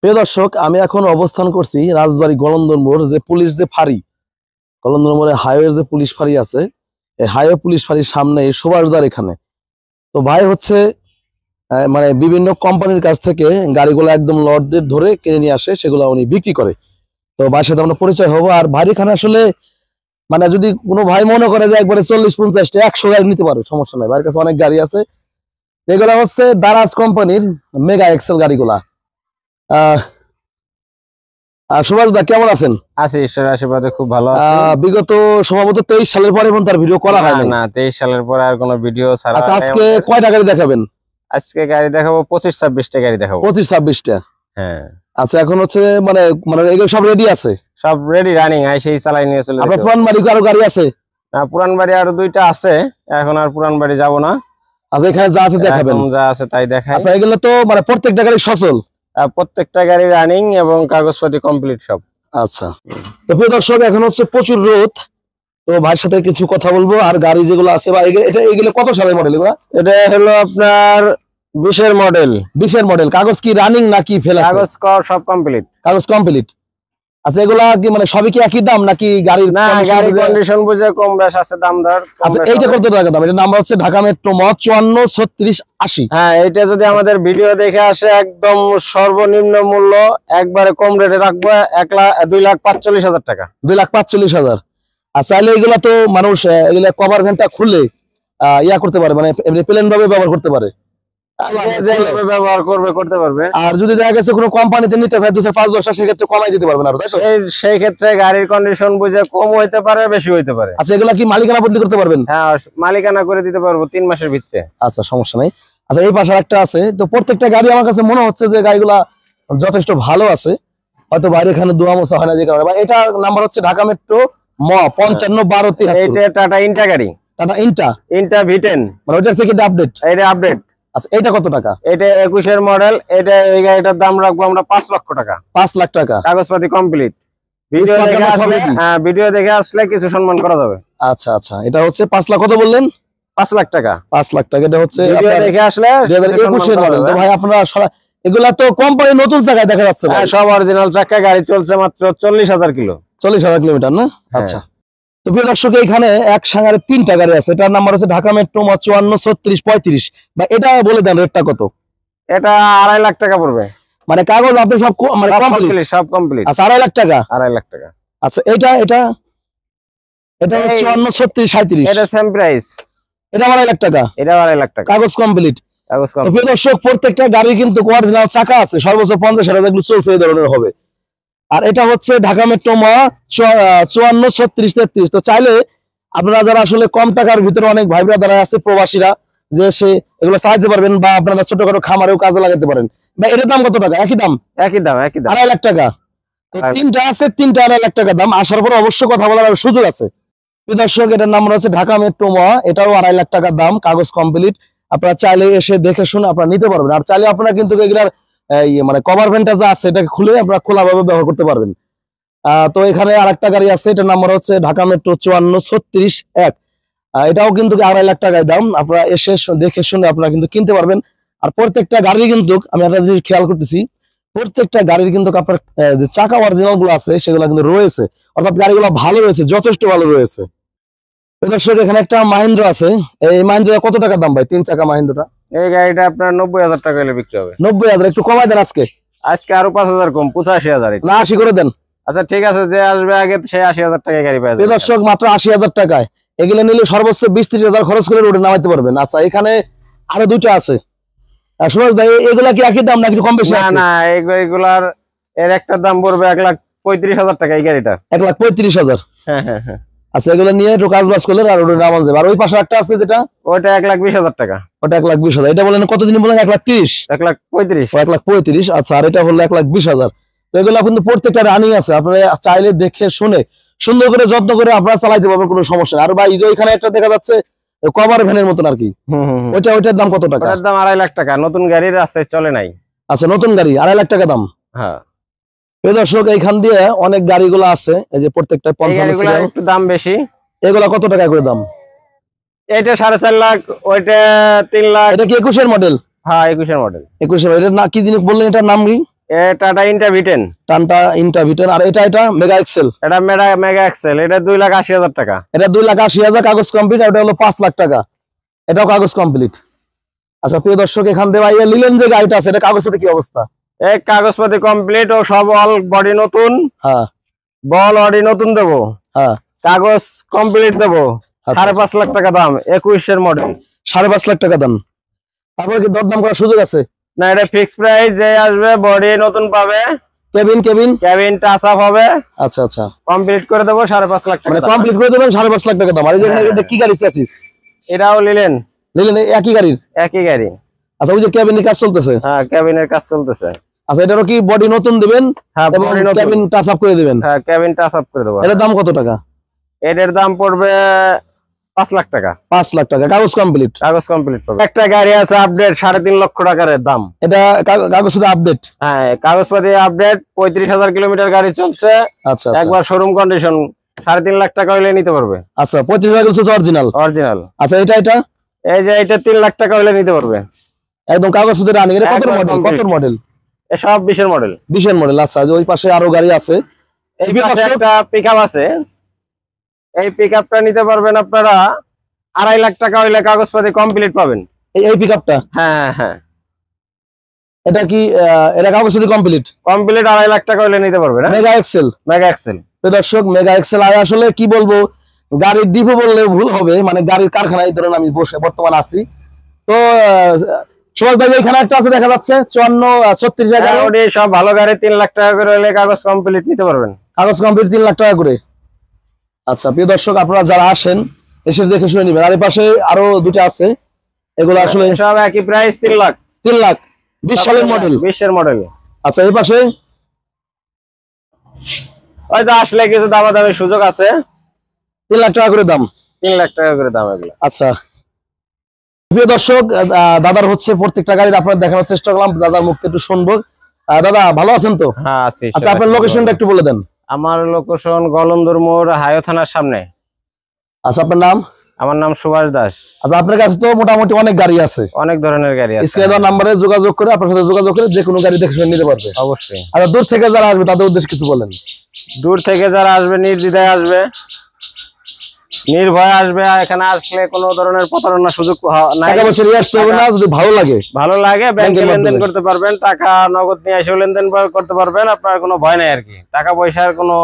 প্রিয় দর্শক, আমি এখন অবস্থান করছি রাজবাড়ী গলন্দর মোড়, যে পুলিশ যে ফাঁড়ি, গলন্দর মোড়ে হাইওয়ে যে পুলিশ ফাঁড়ি আছে, এই হাইওয়ে পুলিশ ফাঁড়ির সামনে এই সুভাষদার এখানে। তো ভাই হচ্ছে মানে বিভিন্ন কোম্পানির কাছ থেকে গাড়িগুলো একদম লটদের ধরে কিনে নিয়ে আসে, সেগুলো উনি বিক্রি করে। তো ভাইয়ের সাথে আমরা পরিচয় হবো। আর ভাইয়ের এখানে আসলে মানে যদি কোনো ভাই মনে করে যে একবারে 40-50টা 100 গাড়ি নিতে পারবে, সমস্যা নাই, ভাইয়ের কাছে অনেক গাড়ি আছে। এগুলা হচ্ছে দারাজ কোম্পানির মেগা এক্সেল গাড়িগুলা। আহ সুভাষ দা, কেমন আছেন? আছি, ঈশ্বরের আশীর্বাদে খুব ভালো আছি। বিগত সম্ভবত 23 সালের পরে এবং তার ভিডিও করা হয় না, 23 সালের পরে আর কোনো ভিডিও ছাড়া। আচ্ছা, আজকে কয়টা গাড়ি দেখাবেন? আজকে গাড়ি দেখাবো 25-26টা গাড়ি দেখাবো। 25-26টা? হ্যাঁ। আচ্ছা, এখন হচ্ছে মানে মানে এগুলো সব রেডি আছে? সব রেডি, রানিং, সেই চালাই নিয়ে চলে। আপনার পুরান বাড়ি আরো গাড়ি আছে? না, পুরান বাড়ি আরো 2টা আছে, এখন আর পুরান বাড়ি যাব না। আচ্ছা, এখানে যা আছে দেখাবেন? যা আছে তাই দেখাই। আচ্ছা, এগুলো তো মানে প্রত্যেকটা গাড়ি সচল? প্রত্যেকটা গাড়ি রানিং এবং কাগজপাতি কমপ্লিট সব। আচ্ছা, তো প্রিয় দর্শক, এখন হচ্ছে প্রচুর রোদ, তো ভাইয়ের সাথে কিছু কথা বলবো। আর গাড়ি যেগুলো আছে বা এগুলো কত সালের মডেল? এটা হলো আপনার 20-এর মডেল। 20-এর মডেল। কাগজ কি রানিং নাকি ফেল আছে? কাগজ সব কমপ্লিট। কাগজ কমপ্লিট। আচ্ছা, এগুলা কি মানে সবই কি একই দাম নাকি গাড়ির? না, গাড়ি কন্ডিশন বুঝে কম বেশ আছে, দাম দর। আচ্ছা, এইটা কত টাকা দাম? এটা নাম্বার হচ্ছে ঢাকা মেট্রো ম 543680। হ্যাঁ, এটা যদি আমাদের ভিডিও দেখে আসে একদম সর্বনিম্ন মূল্য একবারে কম রেটে রাখবো, 2,45,000 টাকা। 2,45,000। আর চাইলে এগুলা তো মানুষ এগুলা কভার ভ্যানটা খুলে ইয়া করতে পারে, মানে প্লেন ভাবে ব্যবহার করতে পারে, ব্যবহার করতে পারবে। আর যদি দেখা গেছে কোনো কোম্পানিতে নিতে চায় 2-5-10 সেক্ষেত্রে কমাই দিতে পারবেন আরো, তাই তো? সেই ক্ষেত্রে গাড়ির কন্ডিশন বুঝে কম হইতে পারে, বেশি হইতে পারে। আচ্ছা, এগুলা কি মালিকানা বদলি করতে পারবেন? হ্যাঁ, মালিকানা করে দিতে পারবো 3 মাসের ভিতরে। আচ্ছা, সমস্যা নাই। আচ্ছা, এই পাশে একটা আছে, তো প্রত্যেকটা গাড়ি আমার কাছে মনে হচ্ছে যে গাড়িগুলা যথেষ্ট ভালো আছে, হয়তো বাইরে এখানে দোয়া মোছা হয় না যে কারণে। এটা নাম্বার হচ্ছে ঢাকা মেট্রো ম 551273। এইটা টাটা ইন্টা গাড়ি। টাটা ইন্টা V10, মানে ওইটার থেকে আপডেট? এটা আপডেট। আচ্ছা, এটা কত টাকা? এটা 21-এর মডেল। এই গাড়িটার দাম রাখবো আমরা 5 লক্ষ টাকা। 5 লাখ টাকা? কাগজপাতি কমপ্লিট। ভিডিও দেখে আসলে কিছু সম্মান করা যাবে। আচ্ছা আচ্ছা, এটা হচ্ছে 5 লাখ। কত বললেন? 5 লাখ টাকা। 5 লাখ টাকা। এটা হচ্ছে ভিডিও দেখে আসলে 2021-এর মডেল। তো ভাই আপনারা এগুলা তো কোম্পানি নতুন জায়গায় দেখা যাচ্ছে। হ্যাঁ, সব অরিজিনাল চাকা, গাড়ি চলছে মাত্র 40,000 কিলো। 40,000 কিলোমিটার না? আচ্ছা, তো প্রিয় দর্শক, এখানে এক সাঙ্গারে 3টা গাড়ি আছে। এটার নাম্বার হচ্ছে ঢাকা মেট্রো 543635। বা এটা বলে দেন রেটটা কত? এটা 2.5 লাখ টাকা পড়বে। মানে কাগজ আপনি সব মানে কমপ্লিট? সব কমপ্লিট। আচ্ছা, 2.5 লাখ টাকা? 2.5 লাখ টাকা। আচ্ছা, এটা 543637। এটা সেম প্রাইস। এটা 2.5 লাখ টাকা? এটা 2.5 লাখ টাকা। কাগজ কমপ্লিট? কাগজ তো কমপ্লিট। প্রিয় দর্শক, প্রত্যেকটা গাড়ি কিন্তু অরিজিনাল চাকা আছে, সর্বোচ্চ 50,000 এগুলো চলছে এই ধরনের হবে। আর এটা হচ্ছে ঢাকা মেট্রো ম 543633। তো চাইলে আপনারা যারা আসলে কম টাকার ভিতরে, অনেক ভাই ব্রাদার আছে প্রবাসীরা, যে সে এগুলো চাইতে পারবেন, বা আপনারা ছোটখাটো খামারেও কাজে লাগাতে পারেন। বা এটার দাম কত টাকা? একই দাম? একই দাম। 2.5 লাখ টাকা। তো 3টা আছে, 3টা 2.5 লাখ টাকা দাম। আসার পর অবশ্যই কথা বলার সুযোগ আছে। দর্শক, এটার নাম্বার হচ্ছে ঢাকা মেট্রো ম, এটাও 2.5 লাখ টাকার দাম, কাগজ কমপ্লিট। আপনারা চাইলে এসে দেখে শুনে আপনারা নিতে পারবেন। আর চাইলে আপনারা কিন্তু এগুলার মানে কভার ভ্যানটা যা আছে এটাকে খুলে আপনারা খোলাভাবে ব্যবহার করতে পারবেন। তো এখানে আরেকটা গাড়ি আছে, এটার নাম্বার হচ্ছে ঢাকা মেট্রো 5436-1। এটাও কিন্তু 2.5 লাখ টাকায় দাম। আপনারা এসে দেখে শুনে আপনারা কিন্তু কিনতে পারবেন। আর প্রত্যেকটা গাড়ি কিন্তু আমি একটা জিনিস খেয়াল করতেছি, প্রত্যেকটা গাড়ির কিন্তু আপনার যে চাকা অরিজিনাল গুলো আছে সেগুলো কিন্তু রয়েছে, অর্থাৎ গাড়িগুলো ভালো রয়েছে, যথেষ্ট ভালো রয়েছে। দর্শক, এখানে একটা মাহিন্দ্রা আছে। এই মাহিন্দ্রা কত টাকা দাম ভাই? 3 চাকা মাহিন্দ্রা। এই গাড়িটা আপনার 90,000 টাকা হলে বিক্রি হবে। 90,000? একটু কমাই দেন আজকে। আজকে আরো 5,000 কম, 85,000। না, 80 করে দেন। আচ্ছা, ঠিক আছে, যে আসবে আগে সে 80,000 টাকায় গাড়ি পাওয়া যাবে। দর্শক, মাত্র 80,000 টাকায় এগুলো নিলে সর্বোচ্চ 20-30,000 খরচ করে রোডে নামাইতে পারবেন। আচ্ছা, এখানে আরো 2টা আছে। সুভাষ ভাই, এগুলা কি একই দাম নাকি কম বেশি আছে? না, এই গাড়িগুলার একটা দাম পড়বে 1,35,000 টাকা। এই গাড়িটা 1,35,000? হ্যাঁ হ্যাঁ হ্যাঁ। আচ্ছা, এগুলো নিয়ে একটু কাজ বাজ করলে আর রোডে নামান যাবে। আর ওই পাশে একটা আছে যেটা, ওটা 1,20,000 টাকা। ওটা 1,20,000। এটা বলেন কতদিন বলেন? 1,30,000? 1,35,000। 1,35,000। আচ্ছা, আর এটা হলো 1,20,000। তো এগুলো কিন্তু প্রত্যেকটা রানিং আছে, আপনারা চাইলে দেখে শুনে সুন্দর করে যত্ন করে আপনারা চালাইতে পারবেন, কোনো সমস্যা নেই। আর ভাই, যে এখানে একটা দেখা যাচ্ছে কভার ভ্যানের মতন আর কি, ওইটার দাম কত টাকা? ওটার দাম 2.5 লাখ টাকা। নতুন গাড়ির রাস্তায় চলে নাই। আচ্ছা, নতুন গাড়ি 2.5 লাখ টাকা দাম। হ্যাঁ। এই দর্শক, এইখান দিয়ে অনেক গাড়িগুলো আছে, এই যে প্রত্যেকটা 50,000 একটু দাম বেশি। এগুলা কত টাকা করে দাম? এটা 4.5 লাখ, ওইটা 3 লাখ। এটা কি 21-এর মডেল? হ্যাঁ, 21-এর মডেল। 21-এর। এটা না কি জিনিস বললেন, এটার নাম কি? টাটা ইন্টাভিটেন। টাটা ইন্টাভিটেন। আর এটা মেগা এক্সেল। এটা মেগা এক্সেল, এটা 2,80,000 টাকা। এটা 2,80,000 কাগজ কমপ্লিট, এটা হলো 5 লাখ টাকা, এটাও কাগজ কমপ্লিট। আচ্ছা প্রিয় দর্শক, এখান থেকে ভাইয়া নিলেন যে গাড়িটা আছে, এটা কাগজপত্র কি অবস্থা? এই কাগজপাতি কমপ্লিট ও সব অল বডি নতুন। হ্যাঁ, বল বডি নতুন দেবো। হ্যাঁ, কাগজ কমপ্লিট দেবো। আচ্ছা। 5.5 লাখ টাকা দাম, 21 মডেল। 5.5 লাখ টাকা দাম। তারপরে কি দরদাম করার সুযোগ আছে? না, এটা ফিক্স প্রাইস, যে আসবে বডি নতুন পাবে। কেবিন টাচ আপ হবে। আচ্ছা আচ্ছা, কমপ্লিট করে দেবো 5.5 লাখ টাকা। মানে কমপ্লিট করে দেবেন 5.5 লাখ টাকা দাম। আর এই যে এটা কি গাড়ি চাচ্ছিস? এটাও নিলেন একই গাড়ির? একই গাড়ি। আচ্ছা, ওই যে কেবিনের কাজ চলতেছে? হ্যাঁ, কেবিনের কাজ চলতেছে। আচ্ছা, এটারও কি বডি নতুন দিবেন? হ্যাঁ, এবং কেবিন টাচ আপ করে দিবেন? হ্যাঁ, কেবিন টাচ আপ করে দেবো। এটার দাম কত টাকা? এটার দাম পড়বে 5 লাখ টাকা। 5 লাখ টাকা কাগজ কমপ্লিট? কাগজ কমপ্লিট পাবে। একটা গাড়ি আছে আপডেট, 3.5 লক্ষ টাকার দাম। এটা কাগজ শুধু আপডেট? হ্যাঁ, কাগজপাতি আপডেট। 35,000 কিলোমিটার গাড়ি চলছে। আচ্ছা, একবার শোরুম কন্ডিশন। 3.5 লাখ টাকা হলে নিতে পারবে। আচ্ছা, 35,000 অরিজিনাল? অরিজিনাল। আচ্ছা, এটা এই যে এটা 3 লাখ টাকা হলে নিতে পারবে। একদম কাগজ শুধু রানিং। এটা কত একবার মডেল? complete। কত মডেল? এসব 20 মডেল। 20 মডেল। আচ্ছা, ওই পাশে আরো গাড়ি আছে। এই পাশে একটা পিকআপ আছে। এই পিকআপটা নিতে পারবেন আপনারা 2.5 লাখ টাকা হইলে কাগজপাতি কমপ্লিট পাবেন। এই পিকআপটা? হ্যাঁ হ্যাঁ। এটা কি এটা কাগজ শুধু কমপ্লিট? কমপ্লিট 2.5 লাখ টাকা হইলে নিতে পারবেন। Mega excel? Mega excel. দর্শক, মেগা এক্সেল। আর আসলে কি বলবো, গাড়ির ডিপো বললে ভুল হবে, মানে গাড়ির কারখানায় ধরেন আমি বসে বর্তমান আছি তো। সুভাষ ভাই, এখানে একটা আছে দেখা যাচ্ছে 5436। সব ভালো গাড়ি 3 লাখ টাকা করে হলে কাগজ কমপ্লিট নিতে পারবেন। কাগজ কমপ্লিট 3 লাখ টাকা করে। আচ্ছা প্রিয় দর্শক, আপনারা যারা আসেন এসে দেখে শুনে নিবেন। আর এই পাশে আরো দুটো আছে, এগুলো আসলে সব একই প্রাইস, 3 লাখ। 3 লাখ 20 সালের মডেল? 20 এর মডেল। আচ্ছা, এই পাশে হয়তো আসলে কিছু দামাদামির সুযোগ আছে। 3 লাখ টাকা করে দাম? 3 লাখ টাকা করে দাম এগুলো। আচ্ছা প্রিয় দর্শক, দাদার হচ্ছে প্রত্যেকটা গাড়ির আপনার দেখানোর চেষ্টা করলাম, দাদার মুখ একটু শুনবো। দাদা ভালো আছেন তো? হ্যাঁ আছি। আচ্ছা, আপনার লোকেশনটা একটু বলে দেন। আমার লোকেশন গলন্দর মোড়, হাইওয়ে থানার সামনে। আচ্ছা, আপনার নাম? আমার নাম সুভাষ দাস। আচ্ছা, আপনার কাছে তো মোটামুটি অনেক গাড়ি আছে, অনেক ধরনের গাড়ি আছে। স্ক্রিনে দেওয়া নাম্বারে যোগাযোগ করে আপনার সাথে যোগাযোগ করে যে কোনো গাড়ি দেখে শুনে নিতে পারবে। অবশ্যই। আচ্ছা, দূর থেকে যারা আসবে তাদের উদ্দেশ্যে কিছু বলেন। দূর থেকে যারা আসবে নির্দ্বিধায় আসবে, নির্ভয়ে আসবে। এখানে আসলে কোনো ধরনের প্রতারণার সুযোগ নাই। টাকা পয়সা নিয়ে আসতে হবে না, যদি ভালো লাগে ব্যাংকে লেনদেন করতে পারবেন। টাকা নগদ নিয়ে এসে লেনদেন করতে পারবেন। আপনার কোনো ভয় নাই আর কি। টাকা পয়সার কোনো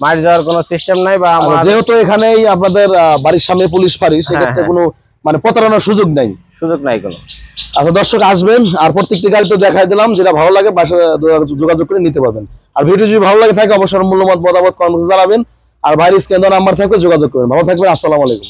মার যাওয়ার কোনো সিস্টেম নাই। বা যেহেতু এখানেই আপনাদের বাড়ির সামনে পুলিশ ফাঁড়ি, সেক্ষেত্রে কোনো মানে প্রতারণার সুযোগ নাই কোনো। আচ্ছা দর্শক, আসবেন আর প্রত্যেকটি গাড়ি তো দেখাই দিলাম, যেটা ভালো লাগে বাসায় যোগাযোগ করে নিতে পারবেন। আর ভিডিও যদি ভালো লাগে থাকে অবশ্যই মূল্যমত মতামত কমেন্টে জানাবেন। আর বাইরে স্ক্রিনে দেওয়া নাম্বার থাকবে, যোগাযোগ করবেন। ভালো থাকবেন। আসসালামু আলাইকুম।